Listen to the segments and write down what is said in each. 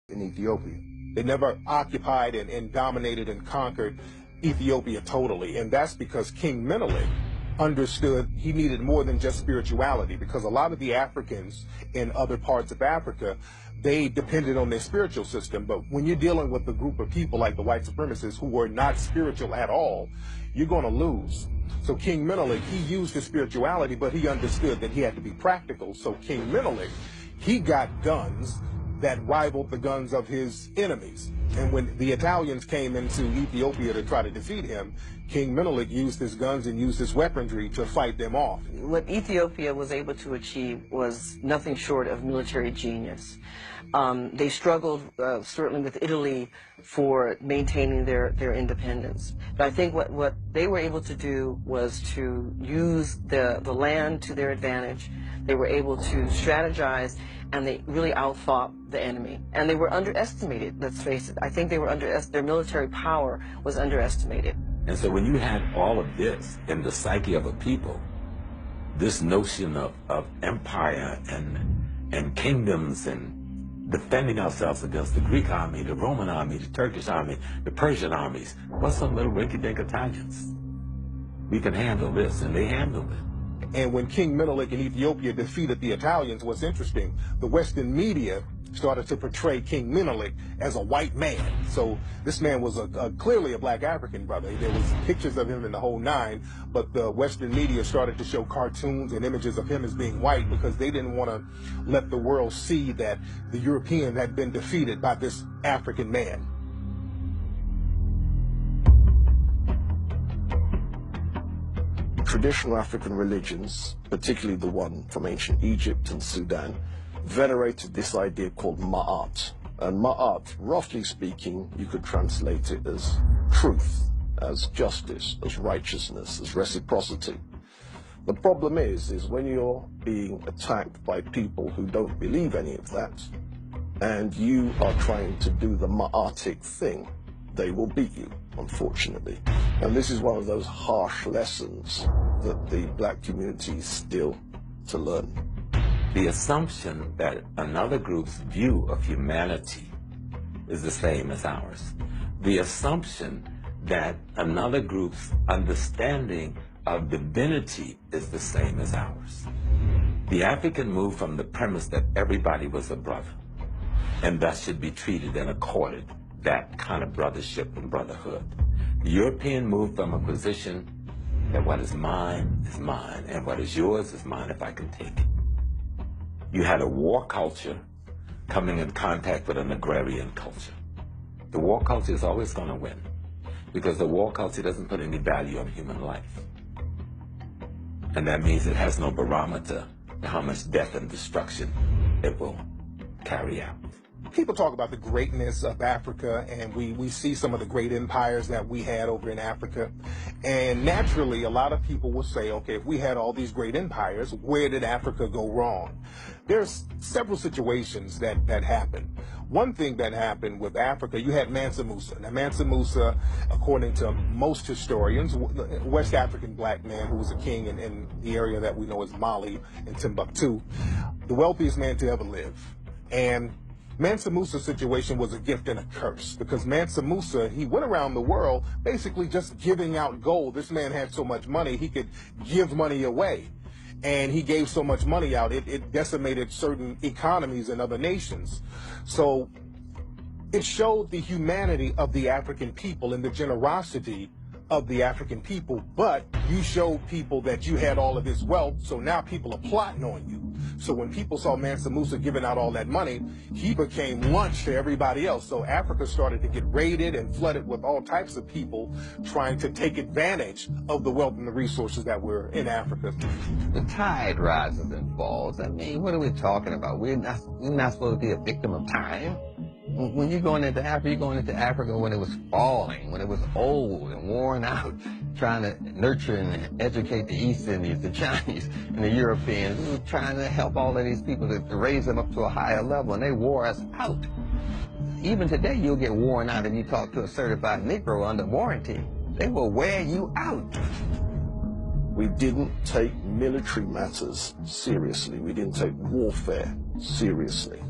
in Ethiopia. They never occupied and dominated and conquered Ethiopia totally. And that's because King Menelik understood he needed more than just spirituality, because a lot of the Africans in other parts of Africa, they depended on their spiritual system. But when you're dealing with a group of people like the white supremacists who were not spiritual at all, you're going to lose. So King Menelik, he used his spirituality, but he understood that he had to be practical. So King Menelik, he got guns that rivaled the guns of his enemies. And when the Italians came into Ethiopia to try to defeat him, King Menelik used his guns and used his weaponry to fight them off. What Ethiopia was able to achieve was nothing short of military genius. They struggled certainly with Italy for maintaining their independence. But I think what they were able to do was to use the land to their advantage. They were able to strategize, and they really outfought the enemy. And they were underestimated, let's face it. I think they were their military power was underestimated. And so when you had all of this in the psyche of a people, this notion of empire and kingdoms and defending ourselves against the Greek army, the Roman army, the Turkish army, the Persian armies, what's some little rinky-dink Italians? We can handle this, and they handled it. And when King Menelik in Ethiopia defeated the Italians, what's interesting, the Western media started to portray King Menelik as a white man. So this man was clearly a black African brother. There was pictures of him in the whole nine, but the Western media started to show cartoons and images of him as being white because they didn't want to let the world see that the European had been defeated by this African man. Traditional African religions, particularly the one from ancient Egypt and Sudan, venerated this idea called Ma'at. And Ma'at, roughly speaking, you could translate it as truth, as justice, as righteousness, as reciprocity. The problem is when you're being attacked by people who don't believe any of that, and you are trying to do the Ma'atic thing, they will beat you, unfortunately. And this is one of those harsh lessons that the black community is still to learn. The assumption that another group's view of humanity is the same as ours. The assumption that another group's understanding of divinity is the same as ours. The African moved from the premise that everybody was a brother, and thus should be treated and accorded that kind of brothership and brotherhood. The European moved from a position that what is mine, and what is yours is mine if I can take it. You had a war culture coming in contact with an agrarian culture. The war culture is always going to win because the war culture doesn't put any value on human life. And that means it has no barometer to how much death and destruction it will carry out. People talk about the greatness of Africa, and we see some of the great empires that we had over in Africa. And naturally, a lot of people will say, okay, if we had all these great empires, where did Africa go wrong? There's several situations that happened. One thing that happened with Africa, you had Mansa Musa. Now, Mansa Musa, according to most historians, a West African black man who was a king in the area that we know as Mali and Timbuktu, the wealthiest man to ever live. And Mansa Musa's situation was a gift and a curse, because Mansa Musa, he went around the world basically just giving out gold. This man had so much money, he could give money away. And he gave so much money out, it decimated certain economies in other nations. So it showed the humanity of the African people and the generosity of the African people, but you showed people that you had all of this wealth, so now people are plotting on you. So when people saw Mansa Musa giving out all that money, he became lunch to everybody else. So Africa started to get raided and flooded with all types of people trying to take advantage of the wealth and the resources that were in Africa. The tide rises and falls. I mean, what are we talking about? We're not supposed to be a victim of time. When you're going into Africa when it was falling, when it was old and worn out, trying to nurture and educate the East Indians, the Chinese, and the Europeans. We were trying to help all of these people to raise them up to a higher level, and they wore us out. Even today, you'll get worn out if you talk to a certified Negro under warranty. They will wear you out. We didn't take military matters seriously. We didn't take warfare seriously.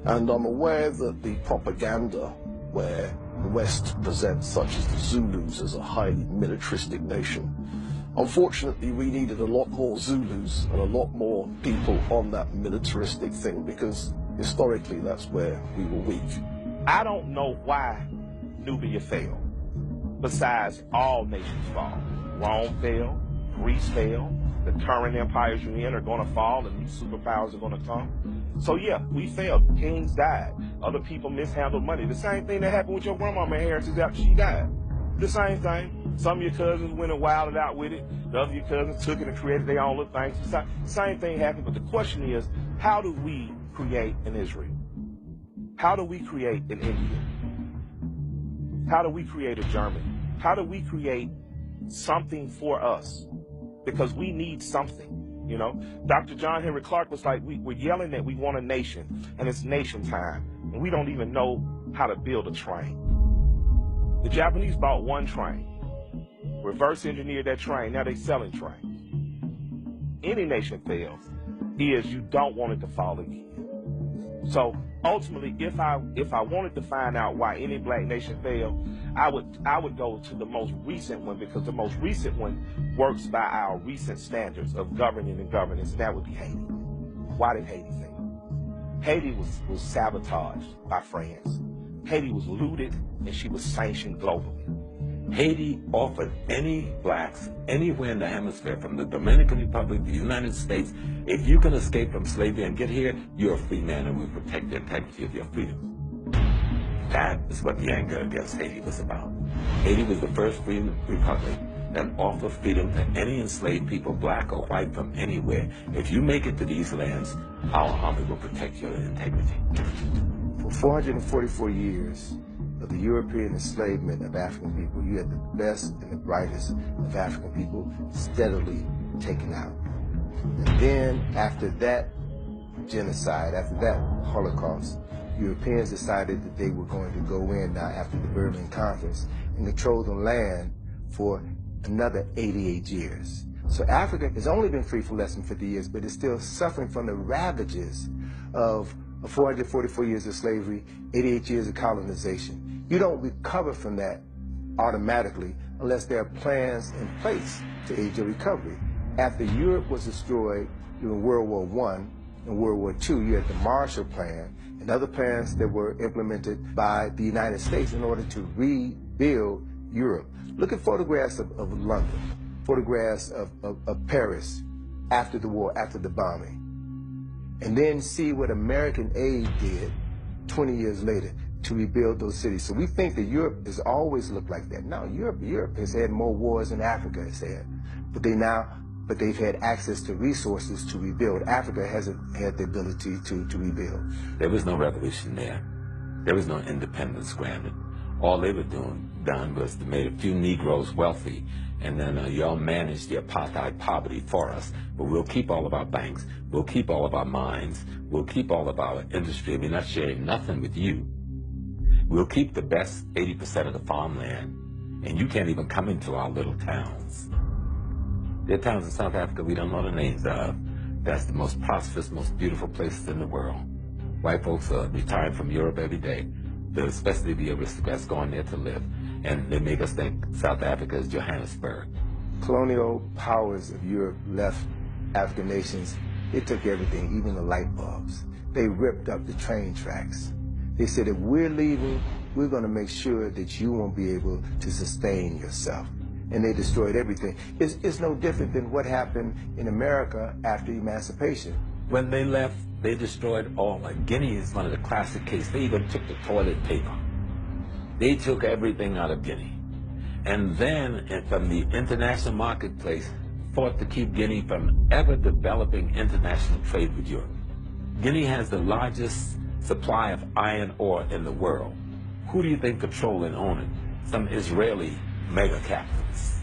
And I'm aware that the propaganda where the West presents such as the Zulus as a highly militaristic nation, unfortunately we needed a lot more Zulus and a lot more people on that militaristic thing, because historically that's where we were weak. I don't know why Nubia fell, besides all nations fall. Rome fell, Greece fell, the current empires you're in are going to fall, and new superpowers are going to come. So yeah, we failed. Kings died. Other people mishandled money. The same thing that happened with your grandmama inheritance after she died. The same thing. Some of your cousins went and wilded out with it. The other of your cousins took it and created their own little things. The same thing happened, but the question is, how do we create an Israel? How do we create an India? How do we create a Germany? How do we create something for us? Because we need something. You know, Dr. John Henry Clark was like, we're yelling that we want a nation, and it's nation time, and we don't even know how to build a train. The Japanese bought one train, reverse engineered that train, now they're selling trains. Any nation fails is you don't want it to fall again. So ultimately, if I wanted to find out why any black nation failed, I would go to the most recent one, because the most recent one works by our recent standards of governing and governance, and that would be Haiti. Why did Haiti fail? Haiti was sabotaged by France. Haiti was looted, and she was sanctioned globally. Haiti offered any blacks anywhere in the hemisphere, from the Dominican Republic, the United States, if you can escape from slavery and get here, you're a free man, and we protect the integrity of your freedom. That is what the anger against Haiti was about. Haiti was the first free republic that offered freedom to any enslaved people, black or white, from anywhere. If you make it to these lands, our army will protect your integrity. For 444 years of the European enslavement of African people, you had the best and the brightest of African people steadily taken out. And then after that genocide, after that Holocaust, Europeans decided that they were going to go in now after the Berlin Conference and control the land for another 88 years. So Africa has only been free for less than 50 years, but it's still suffering from the ravages of 444 years of slavery, 88 years of colonization. You don't recover from that automatically unless there are plans in place to aid your recovery. After Europe was destroyed during World War I and World War II, you had the Marshall Plan and other plans that were implemented by the United States in order to rebuild Europe. Look at photographs of London, photographs of Paris after the war, after the bombing, and then see what American aid did 20 years later to rebuild those cities. So we think that Europe has always looked like that. No, Europe has had more wars than Africa has had, but they've had access to resources to rebuild. Africa hasn't had the ability to rebuild. There was no revolution there. There was no independence granted. All they were done was to make a few Negroes wealthy, and then y'all managed the apartheid poverty for us. But we'll keep all of our banks, we'll keep all of our mines, we'll keep all of our industry. We're not sharing nothing with you. We'll keep the best 80% of the farmland, and you can't even come into our little towns. There are towns in South Africa we don't know the names of. That's the most prosperous, most beautiful places in the world. White folks are retiring from Europe every day, especially the aristocrats going there to live. And they make us think South Africa is Johannesburg. Colonial powers of Europe left African nations. They took everything, even the light bulbs. They ripped up the train tracks. They said, if we're leaving, we're going to make sure that you won't be able to sustain yourself. And they destroyed everything. It's no different than what happened in America after emancipation. When they left, they destroyed all. Like Guinea is one of the classic cases. They even took the toilet paper. They took everything out of Guinea. And then from the international marketplace, fought to keep Guinea from ever developing international trade with Europe. Guinea has the largest supply of iron ore in the world. Who do you think control and own it? Some Israeli mega capitalists.